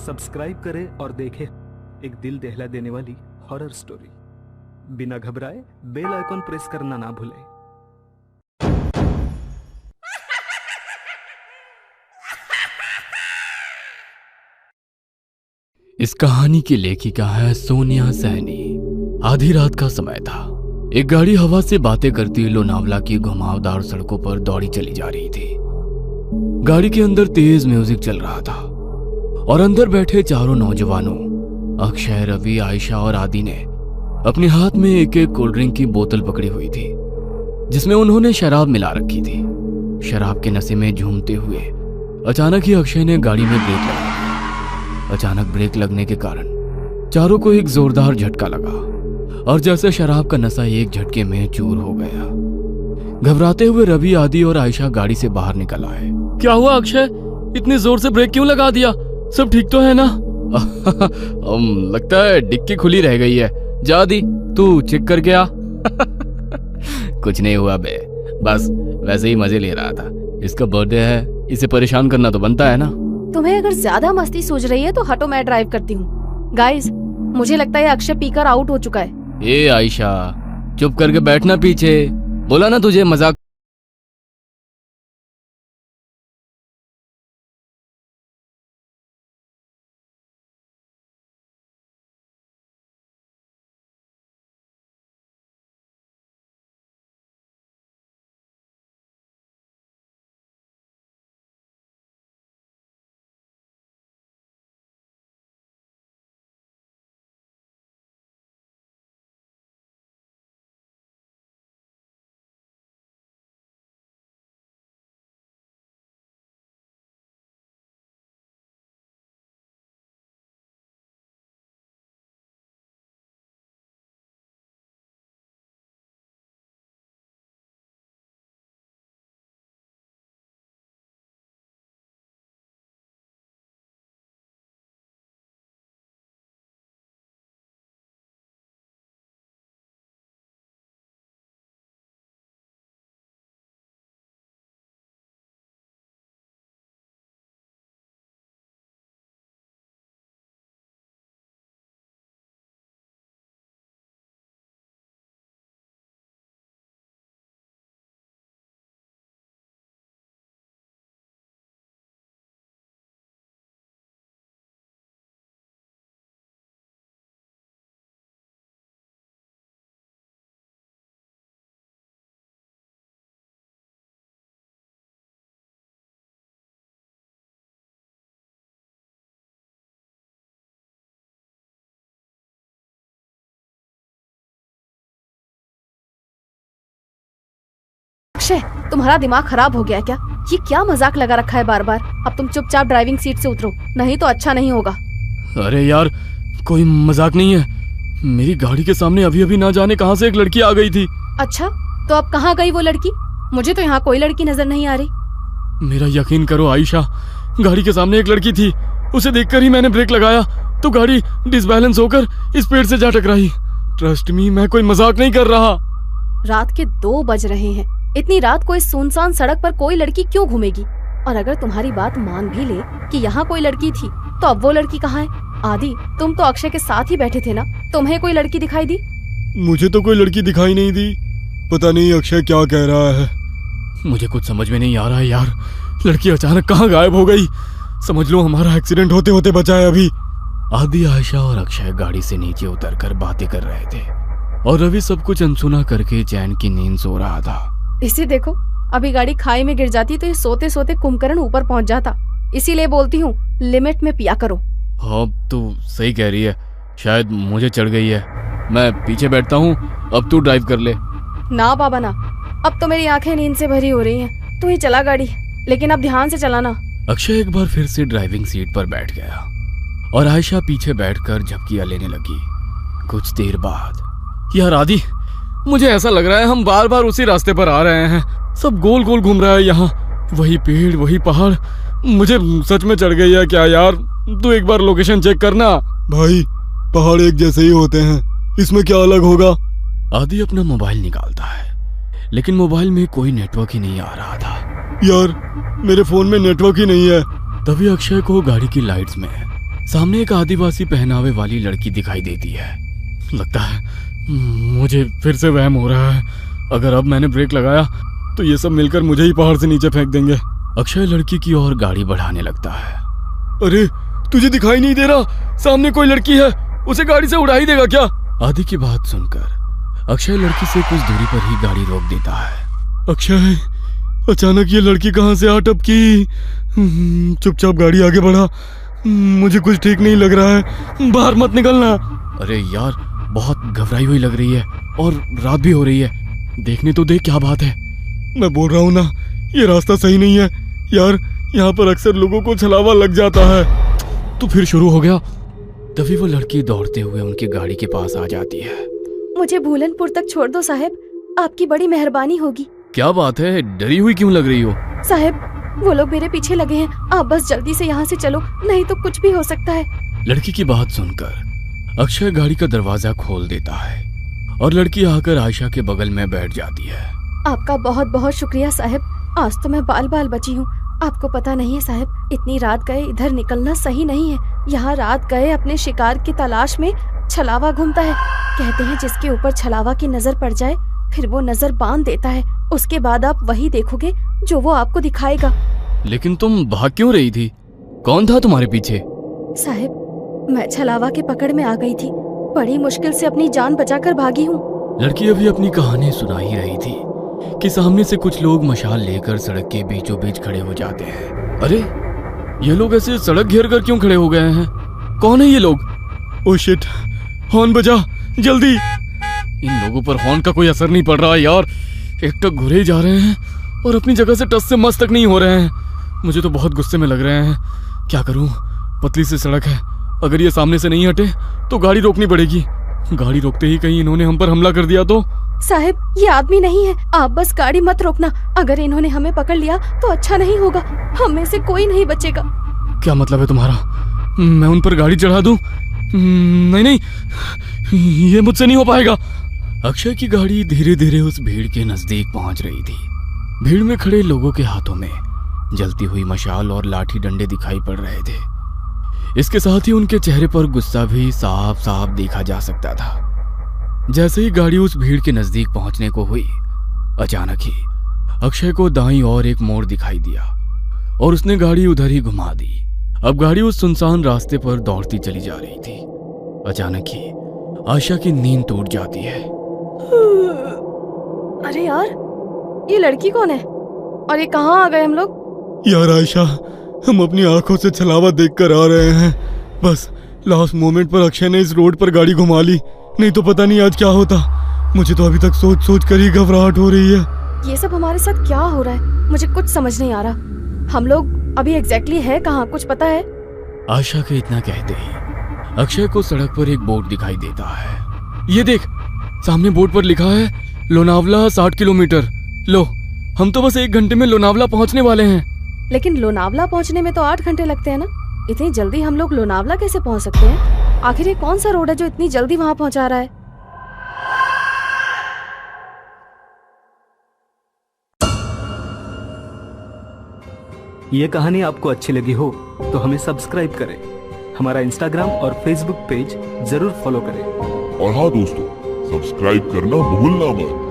Subscribe करें और देखें एक दिल दहला देने वाली हॉरर स्टोरी। बिना घबराए बेल आइकॉन प्रेस करना ना भूलें। इस कहानी की लेखिका है सोनिया सैनी। आधी रात का समय था। एक गाड़ी हवा से बातें करती लोनावला की घुमावदार सड़कों पर दौड़ी चली जा रही थी। गाड़ी के अंदर तेज म्यूजिक चल रहा था और अंदर बैठे चारों नौजवानों अक्षय, रवि, आयशा और आदि ने अपने हाथ में एक एक कोल्ड ड्रिंक की बोतल पकड़ी हुई थी जिसमें उन्होंने शराब मिला रखी थी। शराब के नशे में झूमते हुए अचानक ही अक्षय ने गाड़ी में ब्रेक लगा दिया। अचानक ब्रेक लगने के कारण चारों को एक जोरदार झटका लगा और जैसे शराब का नशा एक झटके में चूर हो गया। घबराते हुए रवि, आदि और आयशा गाड़ी से बाहर निकल आए। क्या हुआ अक्षय, इतनी जोर से ब्रेक क्यों लगा दिया? सब ठीक तो है ना? लगता है डिक्की खुली रह गई है। जा दी, तू चेक करके आ। कुछ नहीं हुआ बे, बस वैसे ही मजे ले रहा था। इसका बर्थडे है, इसे परेशान करना तो बनता है ना। तुम्हें अगर ज्यादा मस्ती सूझ रही है तो हटो, मैं ड्राइव करती हूँ। गाइस, मुझे लगता है अक्षय पीकर आउट हो चुका है। ए आयशा, चुप करके बैठना पीछे। बोला ना तुझे मजाक। अक्षय, तुम्हारा दिमाग खराब हो गया है क्या? ये क्या मजाक लगा रखा है बार बार? अब तुम चुपचाप ड्राइविंग सीट से उतरो, नहीं तो अच्छा नहीं होगा। अरे यार, कोई मजाक नहीं है। मेरी गाड़ी के सामने अभी अभी ना जाने कहां से एक लड़की आ गई थी। अच्छा, तो अब कहाँ गई वो लड़की? मुझे तो यहाँ कोई लड़की नजर नहीं आ रही। मेरा यकीन करो आयशा, गाड़ी के सामने एक लड़की थी। उसे देखकर ही मैंने ब्रेक लगाया तो गाड़ी डिसबैलेंस होकर इस पेड़ से जा टकराई। ट्रस्ट मी, मैं कोई मजाक नहीं कर रहा। रात के 2 बज रहे हैं। इतनी रात को इस सुनसान सड़क पर कोई लड़की क्यों घूमेगी? और अगर तुम्हारी बात मान भी ले कि यहाँ कोई लड़की थी, तो अब वो लड़की कहाँ है? आदि, तुम तो अक्षय के साथ ही बैठे थे ना, तुम्हें कोई लड़की दिखाई दी? मुझे तो कोई लड़की दिखाई नहीं दी। पता नहीं अक्षय क्या कह रहा है। मुझे कुछ समझ में नहीं आ रहा है यार। लड़की अचानक कहाँ गायब हो गई? समझ लो हमारा एक्सीडेंट होते होते बचा है अभी। आदि, आयशा और अक्षय गाड़ी से नीचे उतरकर बातें कर रहे थे और रवि सब कुछ अनसुना करके चैन की नींद सो रहा था। इसे देखो, अभी गाड़ी खाई में गिर जाती तो ये सोते सोते कुंभकर्ण ऊपर पहुंच जाता। इसीलिए बोलती हूँ, लिमिट में पिया करो। हाँ, तू सही कह रही है। शायद मुझे चढ़ गई है। मैं पीछे बैठता हूँ, अब तू ड्राइव कर ले। ना बाबा ना, अब तो मेरी आंखें नींद से भरी हो रही हैं। तू ही चला गाड़ी, लेकिन अब ध्यान से चलाना। अक्षय एक बार फिर से ड्राइविंग सीट पर बैठ गया और आयशा पीछे बैठकर झपकियां लेने लगी। कुछ देर बाद, यार आदि, मुझे ऐसा लग रहा है हम बार बार उसी रास्ते पर आ रहे हैं। सब गोल गोल घूम रहा है यहाँ। वही पेड़, वही पहाड़। मुझे सच में चढ़ गई है क्या यार? तू एक बार लोकेशन चेक करना। भाई, पहाड़ एक जैसे ही होते हैं, इसमें क्या अलग होगा? आदि अपना मोबाइल निकालता है, लेकिन मोबाइल में कोई नेटवर्क ही नहीं आ रहा था। यार, मेरे फोन में नेटवर्क ही नहीं है। तभी अक्षय को गाड़ी की लाइट्स में सामने एक आदिवासी पहनावे वाली लड़की दिखाई देती है। लगता है मुझे फिर से वहम हो रहा है। अगर अब मैंने ब्रेक लगाया तो ये सब मिलकर मुझे ही पहाड़ से नीचे फेंक देंगे। अक्षय लड़की की ओर गाड़ी बढ़ाने लगता है। अरे तुझे दिखाई नहीं दे रहा? सामने कोई लड़की है, उसे गाड़ी से उड़ा ही देगा क्या? आदि की बात सुनकर अक्षय लड़की से कुछ दूरी पर ही गाड़ी रोक देता है। अक्षय, अचानक ये लड़की कहाँ से आ टपकी? चुपचाप गाड़ी आगे बढ़ा, मुझे कुछ ठीक नहीं लग रहा है, बाहर मत निकलना। अरे यार, बहुत घबराई हुई लग रही है और रात भी हो रही है। देखने तो देख क्या बात है। मैं बोल रहा हूँ ना, ये रास्ता सही नहीं है यार, यहाँ पर अक्सर लोगों को छलावा लग जाता है। तो फिर शुरू हो गया। तभी वो लड़की दौड़ते हुए उनकी गाड़ी के पास आ जाती है। मुझे भूलनपुर तक छोड़ दो साहब, आपकी बड़ी मेहरबानी होगी। क्या बात है, डरी हुई क्यों लग रही हो? साहब, वो लोग मेरे पीछे लगे हैं, आप बस जल्दी से यहाँ से चलो, नहीं तो कुछ भी हो सकता है। लड़की की बात सुनकर अक्षय गाड़ी का दरवाजा खोल देता है और लड़की आकर आयशा के बगल में बैठ जाती है। आपका बहुत बहुत शुक्रिया साहब, आज तो मैं बाल बाल बची हूँ। आपको पता नहीं है साहब, इतनी रात गए इधर निकलना सही नहीं है। यहाँ रात गए अपने शिकार की तलाश में छलावा घूमता है। कहते हैं जिसके ऊपर छलावा की नजर पड़ जाए फिर वो नजर बांध देता है, उसके बाद आप वही देखोगे जो वो आपको दिखाएगा। लेकिन तुम भाग क्यों रही थी? कौन था तुम्हारे पीछे? साहब, मैं छलावा के पकड़ में आ गई थी, बड़ी मुश्किल से अपनी जान बचाकर भागी हूँ। लड़की अभी अपनी कहानी सुना ही रही थी कि सामने से कुछ लोग मशाल लेकर सड़क के बीचों बीच खड़े हो जाते हैं। अरे, ये लोग ऐसे सड़क घेर कर क्यों खड़े हो गए हैं? कौन है ये लोग? ओह शिट, हॉर्न बजा जल्दी। इन लोगों पर हॉर्न का कोई असर नहीं पड़ रहा है यार। एक तो घुरे जा रहे हैं और अपनी जगह से टस से मस तक नहीं हो रहे हैं। मुझे तो बहुत गुस्से में लग रहे हैं। क्या करूं, पतली सी सड़क है, अगर ये सामने से नहीं हटे तो गाड़ी रोकनी पड़ेगी। गाड़ी रोकते ही कहीं इन्होंने हम पर हमला कर दिया तो? साहब, ये आदमी नहीं है, आप बस गाड़ी मत रोकना। अगर इन्होंने हमें पकड़ लिया तो अच्छा नहीं होगा, हम में से कोई नहीं बचेगा। क्या मतलब है तुम्हारा? मैं उन पर गाड़ी चढ़ा दूं? नहीं नहीं, ये मुझसे नहीं हो पाएगा। अक्षय की गाड़ी धीरे धीरे उस भीड़ के नजदीक पहुंच रही थी। भीड़ में खड़े लोगों के हाथों में जलती हुई मशाल और लाठी डंडे दिखाई पड़ रहे थे। इसके साथ ही उनके चेहरे पर गुस्सा भी साफ साफ देखा जा सकता था। जैसे ही गाड़ी उस भीड़ के नजदीक पहुंचने को हुई, अचानक ही अक्षय को दाईं ओर एक मोड़ दिखाई दिया और उसने गाड़ी उधर ही घुमा दी। अब गाड़ी उस सुनसान रास्ते पर दौड़ती चली जा रही थी। अचानक ही आयशा की नींद टूट जाती है। अरे यार, ये लड़की कौन है और ये कहाँ आ गए हम लोग? यार आयशा, हम अपनी आंखों से छलावा देखकर आ रहे हैं। बस लास्ट मोमेंट पर अक्षय ने इस रोड पर गाड़ी घुमा ली, नहीं तो पता नहीं आज क्या होता। मुझे तो अभी तक सोच सोच कर ही घबराहट हो रही है। ये सब हमारे साथ क्या हो रहा है, मुझे कुछ समझ नहीं आ रहा। हम लोग अभी एग्जैक्टली है कहाँ, कुछ पता है? आयशा के इतना कहते ही अक्षय को सड़क पर एक बोर्ड दिखाई देता है। ये देख, सामने बोर्ड पर लिखा है लोनावला 60 किलोमीटर। लो, हम तो बस 1 घंटे में लोनावला पहुंचने वाले हैं। लेकिन लोनावला पहुंचने में तो 8 घंटे लगते हैं ना, इतनी जल्दी हम लोग लोनावला कैसे पहुंच सकते हैं? आखिर ये कौन सा रोड है जो इतनी जल्दी वहां पहुंचा रहा है? ये कहानी आपको अच्छी लगी हो तो हमें सब्सक्राइब करें, हमारा इंस्टाग्राम और फेसबुक पेज जरूर फॉलो करें। और हाँ दोस्तों, सब्सक्राइब करना भूलना मत।